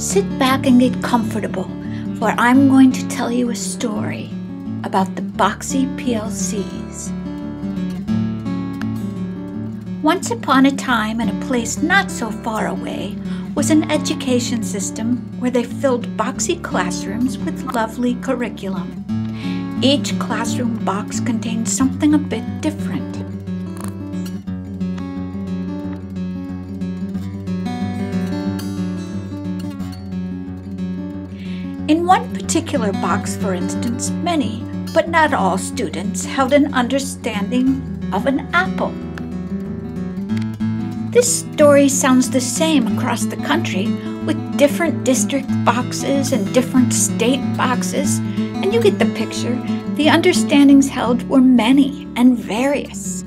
Sit back and get comfortable, for I'm going to tell you a story about the Boxy PLCs. Once upon a time, in a place not so far away, was an education system where they filled boxy classrooms with lovely curriculum. Each classroom box contained something a bit different. In one particular box, for instance, many, but not all students held an understanding of an apple. This story sounds the same across the country, with different district boxes and different state boxes, and you get the picture. The understandings held were many and various.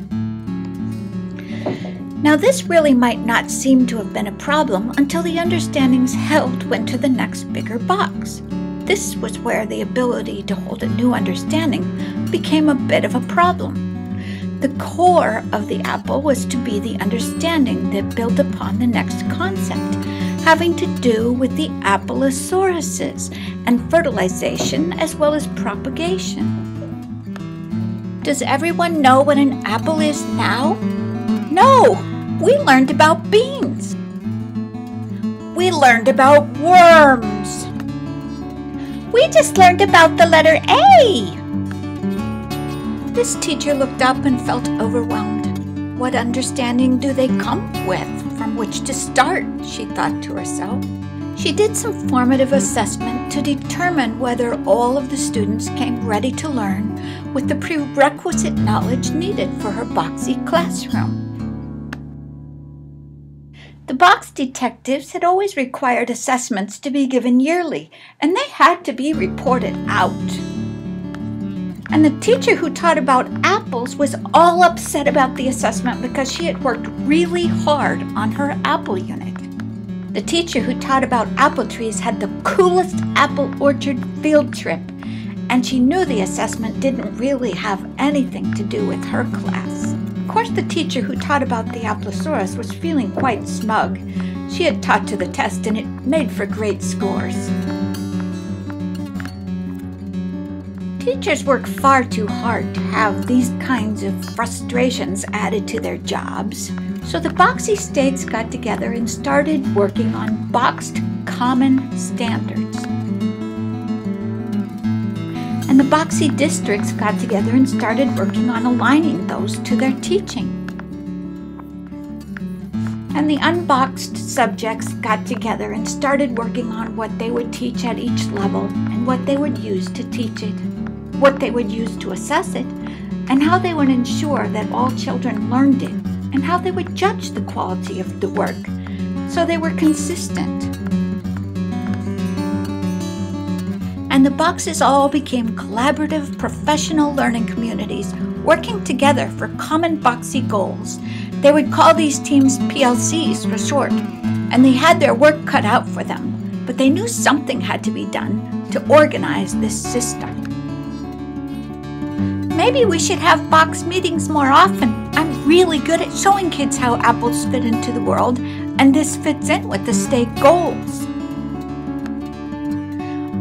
Now, this really might not seem to have been a problem until the understandings held went to the next bigger box. This was where the ability to hold a new understanding became a bit of a problem. The core of the apple was to be the understanding that built upon the next concept, having to do with the applesauruses and fertilization as well as propagation. Does everyone know what an apple is now? No! We learned about beans. We learned about worms. We just learned about the letter A. This teacher looked up and felt overwhelmed. What understanding do they come with from which to start, she thought to herself. She did some formative assessment to determine whether all of the students came ready to learn with the prerequisite knowledge needed for her boxy classroom. The box detectives had always required assessments to be given yearly, and they had to be reported out. And the teacher who taught about apples was all upset about the assessment because she had worked really hard on her apple unit. The teacher who taught about apple trees had the coolest apple orchard field trip, and she knew the assessment didn't really have anything to do with her class. Of course, the teacher who taught about the Applesauruses was feeling quite smug. She had taught to the test, and it made for great scores. Teachers work far too hard to have these kinds of frustrations added to their jobs. So the Boxy states got together and started working on boxed common standards. And the Boxy districts got together and started working on aligning those to their teaching. And the unboxed subjects got together and started working on what they would teach at each level and what they would use to teach it, what they would use to assess it, and how they would ensure that all children learned it, and how they would judge the quality of the work so they were consistent. And the boxes all became collaborative, professional learning communities working together for common Boxy goals. They would call these teams PLCs for short, and they had their work cut out for them, but they knew something had to be done to organize this system. Maybe we should have box meetings more often. I'm really good at showing kids how apples fit into the world, and this fits in with the state goals.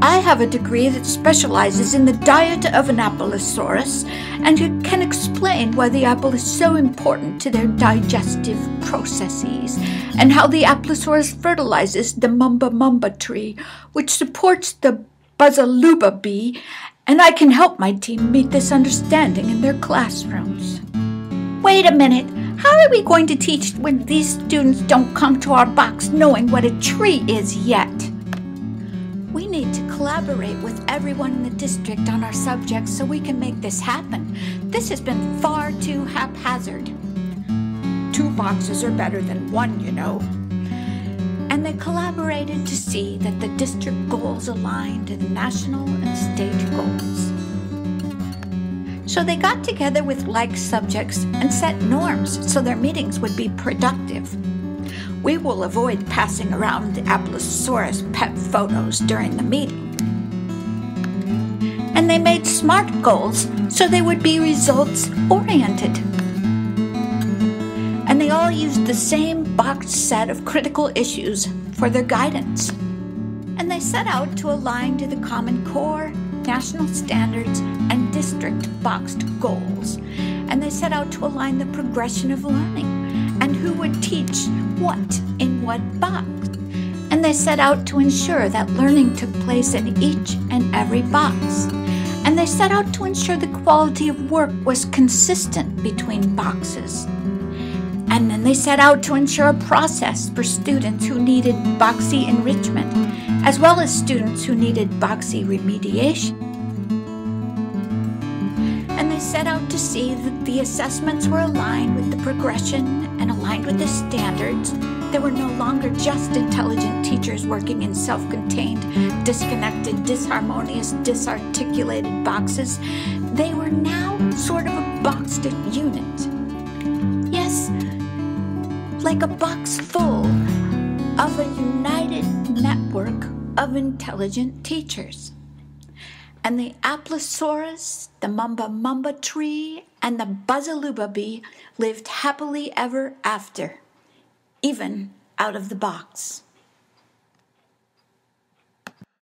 I have a degree that specializes in the diet of an Applesauruses, and it can explain why the apple is so important to their digestive processes, and how the Applesauruses fertilizes the mumba tree, which supports the buzzaluba bee, and I can help my team meet this understanding in their classrooms. Wait a minute, how are we going to teach when these students don't come to our box knowing what a tree is yet? We need to collaborate with everyone in the district on our subjects so we can make this happen. This has been far too haphazard. 2 boxes are better than 1, you know. And they collaborated to see that the district goals aligned to the national and state goals. So they got together with like subjects and set norms so their meetings would be productive. We will avoid passing around the Applesauruses pet photos during the meeting. And they made SMART goals so they would be results-oriented. And they all used the same boxed set of critical issues for their guidance. And they set out to align to the Common Core, national standards, and district boxed goals. And they set out to align the progression of learning and who would teach what in what box. And they set out to ensure that learning took place in each and every box. And they set out to ensure the quality of work was consistent between boxes. And then they set out to ensure a process for students who needed Boxy enrichment, as well as students who needed Boxy remediation. And they set out to see that the assessments were aligned with the progression and aligned with the standards. There were no longer just intelligent teachers working in self-contained, disconnected, disharmonious, disarticulated boxes. They were now sort of a boxed unit. Yes, like a box full of a united network of intelligent teachers. And the Aplosaurus, the Mumba Mumba tree, and the Buzzaluba bee lived happily ever after, even out of the box.